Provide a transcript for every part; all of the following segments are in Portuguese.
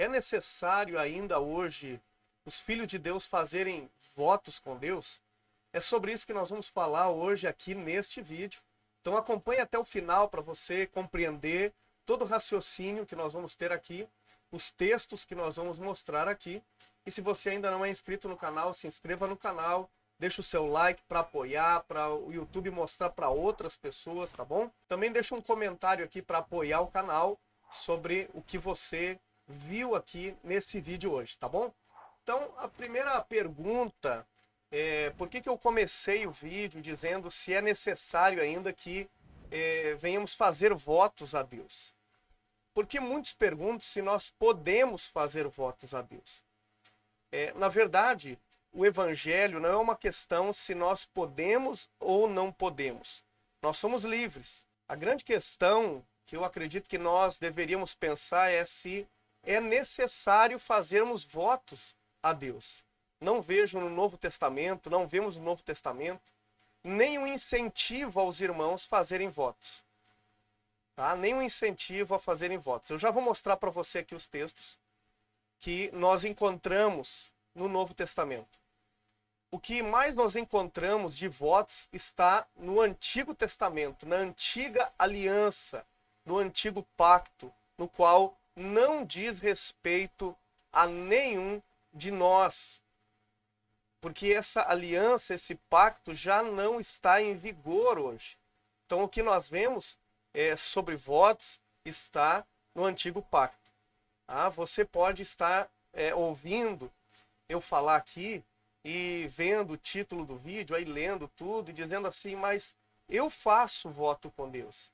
É necessário ainda hoje os filhos de Deus fazerem votos com Deus? É sobre isso que nós vamos falar hoje aqui neste vídeo. Então acompanhe até o final para você compreender todo o raciocínio que nós vamos ter aqui, os textos que nós vamos mostrar aqui. E se você ainda não é inscrito no canal, se inscreva no canal, deixa o seu like para apoiar, para o YouTube mostrar para outras pessoas, tá bom? Também deixa um comentário aqui para apoiar o canal sobre o que você viu aqui nesse vídeo hoje, tá bom? Então, a primeira pergunta é por que eu comecei o vídeo dizendo se é necessário ainda que venhamos fazer votos a Deus? Porque muitos perguntam se nós podemos fazer votos a Deus. Na verdade, o evangelho não é uma questão se nós podemos ou não podemos. Nós somos livres. A grande questão que eu acredito que nós deveríamos pensar é se é necessário fazermos votos a Deus. Não vejo no Novo Testamento, não vemos no Novo Testamento, nenhum incentivo aos irmãos fazerem votos. Tá? Nenhum incentivo a fazerem votos. Eu já vou mostrar para você aqui os textos que nós encontramos no Novo Testamento. O que mais nós encontramos de votos está no Antigo Testamento, na Antiga Aliança, no Antigo Pacto, no qual não diz respeito a nenhum de nós. Porque essa aliança, esse pacto já não está em vigor hoje. Então o que nós vemos sobre votos está no Antigo Pacto. Você pode estar ouvindo eu falar aqui e vendo o título do vídeo, aí lendo tudo e dizendo assim, mas eu faço voto com Deus.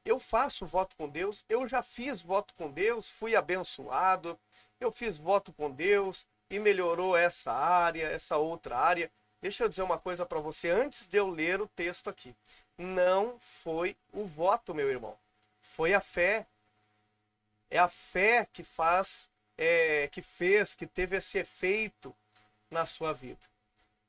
Eu faço voto com Deus, eu já fiz voto com Deus, fui abençoado, eu fiz voto com Deus e melhorou essa área, essa outra área. Deixa eu dizer uma coisa para você antes de eu ler o texto aqui. Não foi o voto, meu irmão. Foi a fé. É a fé que que teve esse efeito na sua vida.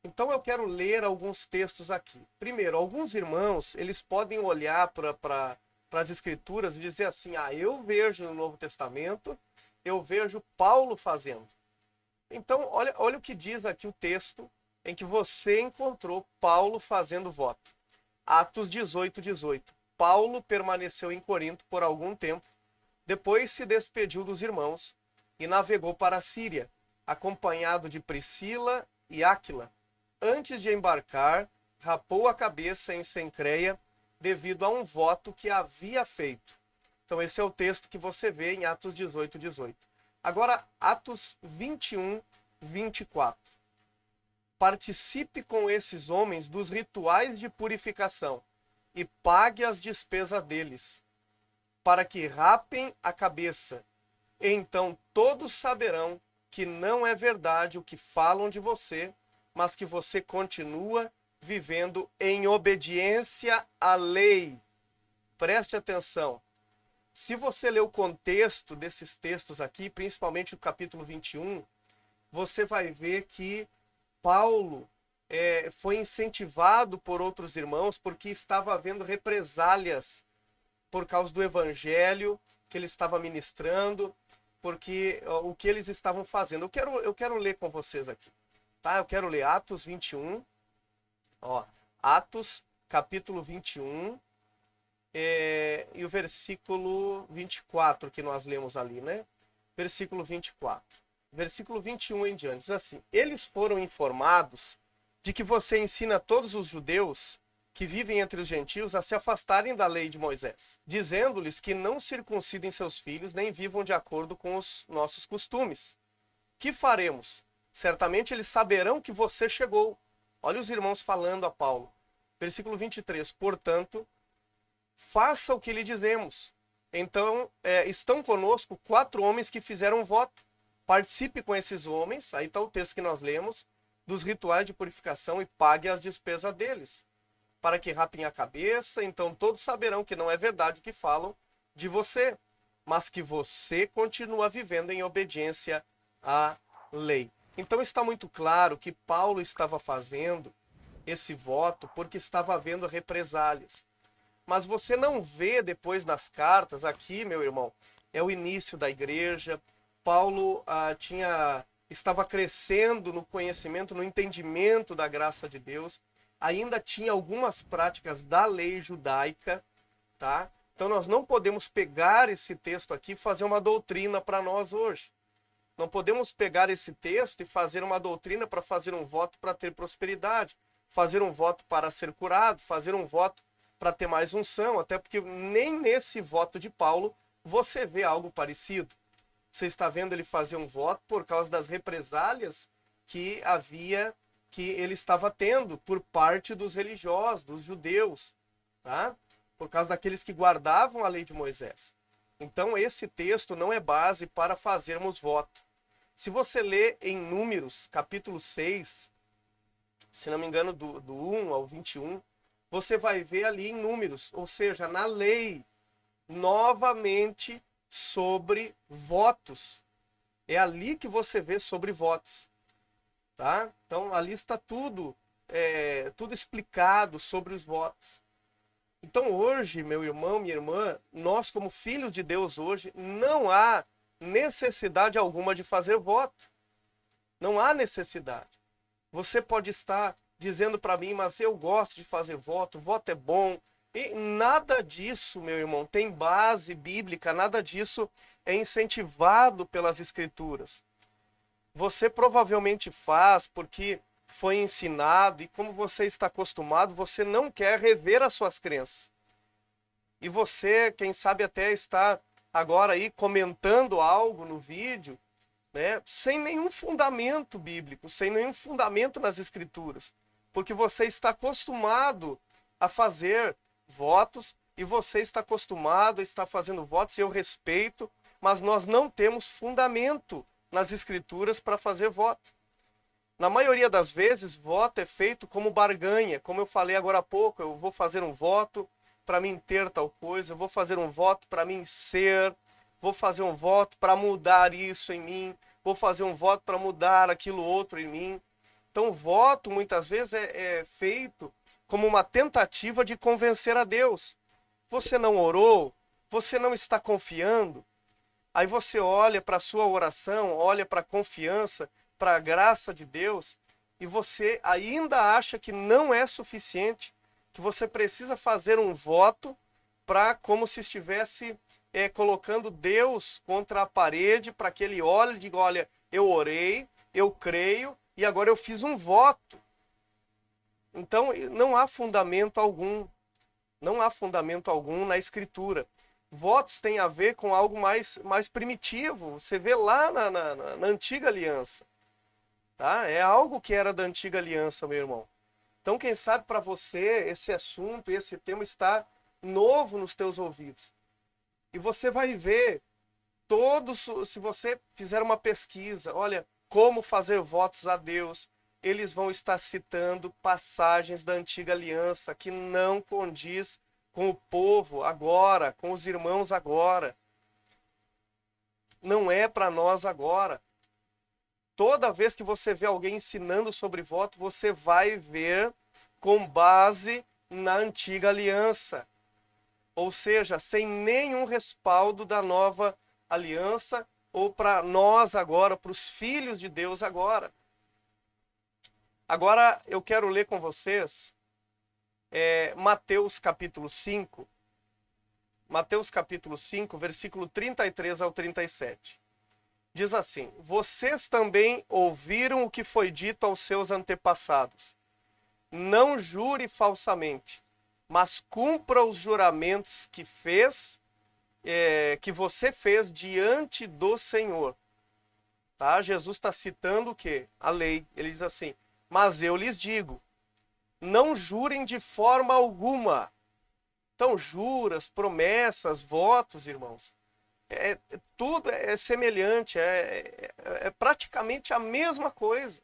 Então eu quero ler alguns textos aqui. Primeiro, alguns irmãos, eles podem olhar para as escrituras e dizer assim, eu vejo no Novo Testamento, eu vejo Paulo fazendo. Então, olha o que diz aqui o texto em que você encontrou Paulo fazendo voto. Atos 18:18. Paulo permaneceu em Corinto por algum tempo, depois se despediu dos irmãos e navegou para a Síria, acompanhado de Priscila e Áquila. Antes de embarcar, rapou a cabeça em Cencreia devido a um voto que havia feito. Então esse é o texto que você vê em Atos 18:18. Agora, Atos 21:24. Participe com esses homens dos rituais de purificação e pague as despesas deles, para que rapem a cabeça. Então todos saberão que não é verdade o que falam de você, mas que você continua vivendo em obediência à lei. Preste atenção. Se você ler o contexto desses textos aqui, principalmente o capítulo 21, você vai ver que Paulo foi incentivado por outros irmãos porque estava havendo represálias por causa do evangelho que ele estava ministrando, porque o que eles estavam fazendo. Eu quero ler com vocês aqui. Tá? Eu quero ler Atos 21. Atos capítulo 21. E o versículo 24 que nós lemos ali, né? Versículo 24. Versículo 21 em diante, diz assim: eles foram informados de que você ensina todos os judeus que vivem entre os gentios a se afastarem da lei de Moisés, dizendo-lhes que não circuncidem seus filhos nem vivam de acordo com os nossos costumes. Que faremos? Certamente eles saberão que você chegou. Olha os irmãos falando a Paulo. Versículo 23. Portanto, faça o que lhe dizemos. Então, estão conosco 4 homens que fizeram voto. Participe com esses homens, aí está o texto que nós lemos, dos rituais de purificação e pague as despesas deles, para que rapem a cabeça. Então todos saberão que não é verdade o que falam de você, mas que você continua vivendo em obediência à lei. Então está muito claro que Paulo estava fazendo esse voto porque estava havendo represálias. Mas você não vê depois nas cartas, aqui, meu irmão, é o início da igreja, Paulo estava crescendo no conhecimento, no entendimento da graça de Deus, ainda tinha algumas práticas da lei judaica, tá? Então nós não podemos pegar esse texto aqui e fazer uma doutrina para nós hoje. Não podemos pegar esse texto e fazer uma doutrina para fazer um voto para ter prosperidade, fazer um voto para ser curado, fazer um voto para ter mais unção, até porque nem nesse voto de Paulo você vê algo parecido. Você está vendo ele fazer um voto por causa das represálias que ele estava tendo por parte dos religiosos, dos judeus, tá? Por causa daqueles que guardavam a lei de Moisés. Então esse texto não é base para fazermos voto. Se você ler em Números, capítulo 6, se não me engano, do 1 ao 21, você vai ver ali em Números, ou seja, na lei, novamente sobre votos. É ali que você vê sobre votos, tá? Então ali está tudo explicado sobre os votos. Então hoje, meu irmão, minha irmã, nós como filhos de Deus hoje, não há necessidade alguma de fazer voto. Não há necessidade. Você pode estar dizendo para mim, mas eu gosto de fazer voto, voto é bom. E nada disso, meu irmão, tem base bíblica, nada disso é incentivado pelas Escrituras. Você provavelmente faz porque foi ensinado e como você está acostumado, você não quer rever as suas crenças. E você, quem sabe até está agora aí comentando algo no vídeo, né, sem nenhum fundamento bíblico, sem nenhum fundamento nas Escrituras. Porque você está acostumado a fazer votos e você está acostumado a estar fazendo votos, eu respeito, mas nós não temos fundamento nas Escrituras para fazer voto. Na maioria das vezes, voto é feito como barganha, como eu falei agora há pouco, eu vou fazer um voto para mim ter tal coisa, eu vou fazer um voto para mim ser, vou fazer um voto para mudar isso em mim, vou fazer um voto para mudar aquilo outro em mim. Então, o voto muitas vezes é feito como uma tentativa de convencer a Deus. Você não orou, você não está confiando, aí você olha para a sua oração, olha para a confiança, para a graça de Deus, e você ainda acha que não é suficiente, que você precisa fazer um voto para como se estivesse colocando Deus contra a parede, para que ele olhe e diga, olha, eu orei, eu creio, e agora eu fiz um voto. Então não há fundamento algum, não há fundamento algum na Escritura. Votos têm a ver com algo mais primitivo, você vê lá na antiga aliança. Tá? É algo que era da antiga aliança, meu irmão. Então, quem sabe para você esse assunto, esse tema está novo nos teus ouvidos. E você vai ver todos, se você fizer uma pesquisa, olha, como fazer votos a Deus, eles vão estar citando passagens da antiga aliança que não condiz com o povo agora, com os irmãos agora. Não é para nós agora. Toda vez que você vê alguém ensinando sobre voto, você vai ver com base na antiga aliança. Ou seja, sem nenhum respaldo da nova aliança, ou para nós agora, para os filhos de Deus agora. Agora eu quero ler com vocês Mateus capítulo 5. Mateus capítulo 5, versículo 33 ao 37. Diz assim, vocês também ouviram o que foi dito aos seus antepassados. Não jure falsamente, mas cumpra os juramentos que você fez diante do Senhor. Tá? Jesus está citando o quê? A lei. Ele diz assim, mas eu lhes digo, não jurem de forma alguma. Então, juras, promessas, votos, irmãos, tudo é semelhante, é praticamente a mesma coisa.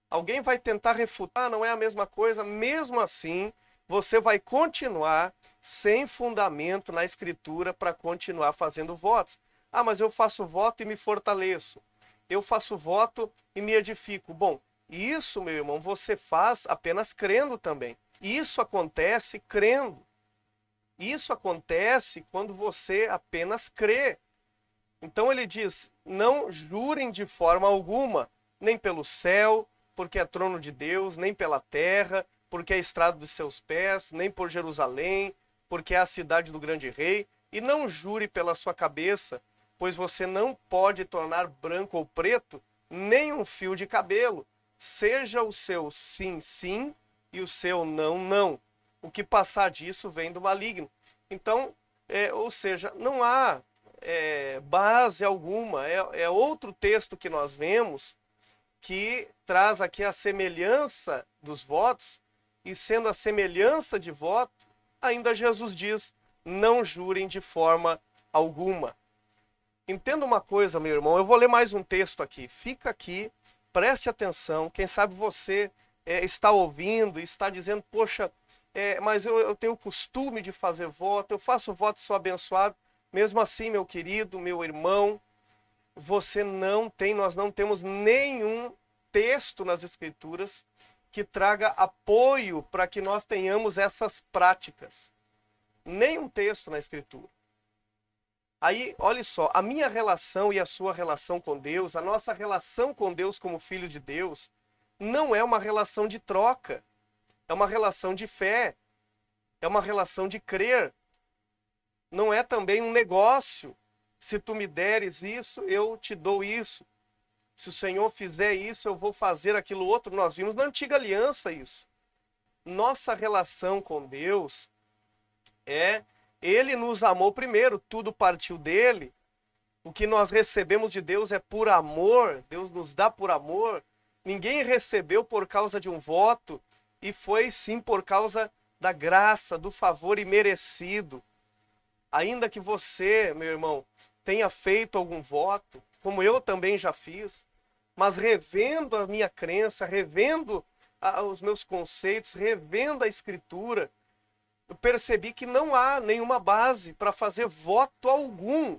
Alguém vai tentar refutar, não é a mesma coisa, mesmo assim, você vai continuar sem fundamento na Escritura para continuar fazendo votos. Ah, mas eu faço voto e me fortaleço. Eu faço voto e me edifico. Bom, isso, meu irmão, você faz apenas crendo também. Isso acontece crendo. Isso acontece quando você apenas crê. Então ele diz, não jurem de forma alguma, nem pelo céu, porque é trono de Deus, nem pela terra, porque é estrado dos seus pés, nem por Jerusalém, porque é a cidade do grande rei, e não jure pela sua cabeça, pois você não pode tornar branco ou preto nem um fio de cabelo. Seja o seu sim, sim, e o seu não, não. O que passar disso vem do maligno. Então, ou seja, não há base alguma. É outro texto que nós vemos que traz aqui a semelhança dos votos, e sendo a semelhança de voto, ainda Jesus diz, não jurem de forma alguma. Entenda uma coisa, meu irmão, eu vou ler mais um texto aqui. Fica aqui, preste atenção. Quem sabe você está ouvindo e está dizendo, poxa, mas eu tenho o costume de fazer voto, eu faço voto e sou abençoado. Mesmo assim, meu querido, meu irmão, nós não temos nenhum texto nas Escrituras que traga apoio para que nós tenhamos essas práticas. Nenhum texto na Escritura. Aí, olha só, a minha relação e a sua relação com Deus, a nossa relação com Deus como filho de Deus, não é uma relação de troca, é uma relação de fé, é uma relação de crer. Não é também um negócio. Se tu me deres isso, eu te dou isso. Se o Senhor fizer isso, eu vou fazer aquilo outro. Nós vimos na antiga aliança isso. Nossa relação com Deus Ele nos amou primeiro, tudo partiu dele. O que nós recebemos de Deus é por amor, Deus nos dá por amor. Ninguém recebeu por causa de um voto, e foi sim por causa da graça, do favor imerecido. Ainda que você, meu irmão, tenha feito algum voto, como eu também já fiz, mas revendo a minha crença, revendo os meus conceitos, revendo a Escritura, eu percebi que não há nenhuma base para fazer voto algum.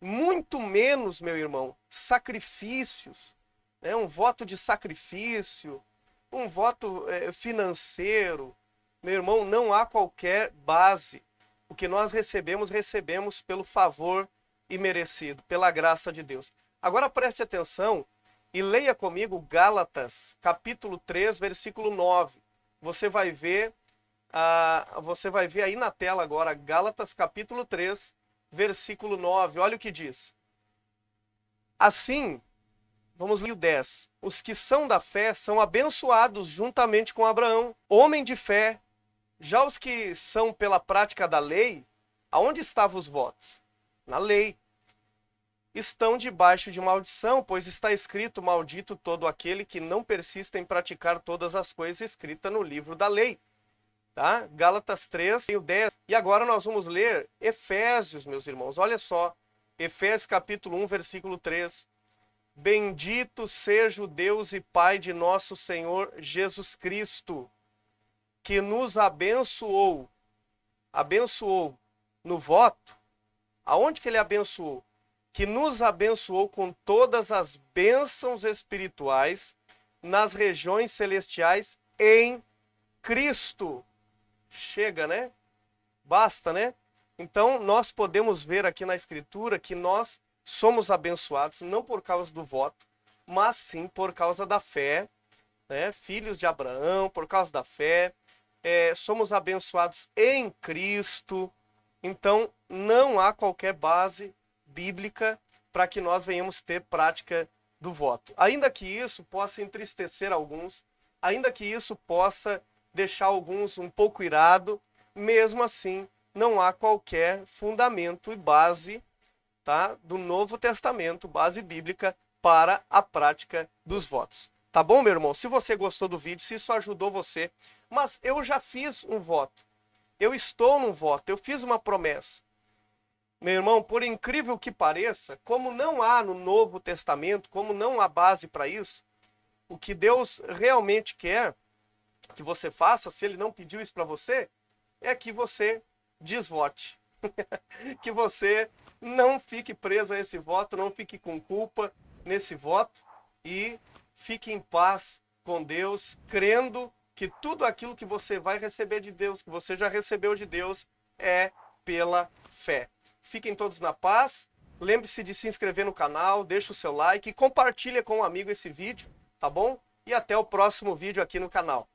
Muito menos, meu irmão, sacrifícios, né? Um voto de sacrifício, um voto financeiro. Meu irmão, não há qualquer base. O que nós recebemos pelo favor imerecido, pela graça de Deus. Agora preste atenção e leia comigo Gálatas, capítulo 3, versículo 9. Você vai ver aí na tela agora, Gálatas, capítulo 3, versículo 9. Olha o que diz. Assim, vamos ler o 10. Os que são da fé são abençoados juntamente com Abraão, homem de fé. Já os que são pela prática da lei, aonde estavam os votos? Na lei. Estão debaixo de maldição, pois está escrito, maldito todo aquele que não persiste em praticar todas as coisas escritas no livro da lei. Tá? Gálatas 3, 10. E agora nós vamos ler Efésios, meus irmãos. Olha só, Efésios capítulo 1, versículo 3. Bendito seja o Deus e Pai de nosso Senhor Jesus Cristo, que nos abençoou no voto. Aonde que ele abençoou? Que nos abençoou com todas as bênçãos espirituais nas regiões celestiais em Cristo. Chega, né? Basta, né? Então, nós podemos ver aqui na Escritura que nós somos abençoados não por causa do voto, mas sim por causa da fé, né? Filhos de Abraão, por causa da fé. Somos abençoados em Cristo. Então, não há qualquer base bíblica para que nós venhamos ter prática do voto. Ainda que isso possa entristecer alguns, ainda que isso possa deixar alguns um pouco irado, mesmo assim, não há qualquer fundamento e base, tá, do Novo Testamento, base bíblica, para a prática dos votos. Tá bom, meu irmão? Se você gostou do vídeo, se isso ajudou você, mas eu já fiz um voto, eu estou num voto, eu fiz uma promessa. Meu irmão, por incrível que pareça, como não há no Novo Testamento, como não há base para isso, o que Deus realmente quer que você faça, se Ele não pediu isso para você, é que você desvote. Que você não fique preso a esse voto, não fique com culpa nesse voto e fique em paz com Deus, crendo que tudo aquilo que você vai receber de Deus, que você já recebeu de Deus, é pela fé. Fiquem todos na paz. Lembre-se de se inscrever no canal, deixa o seu like e compartilha com um amigo esse vídeo, tá bom? E até o próximo vídeo aqui no canal.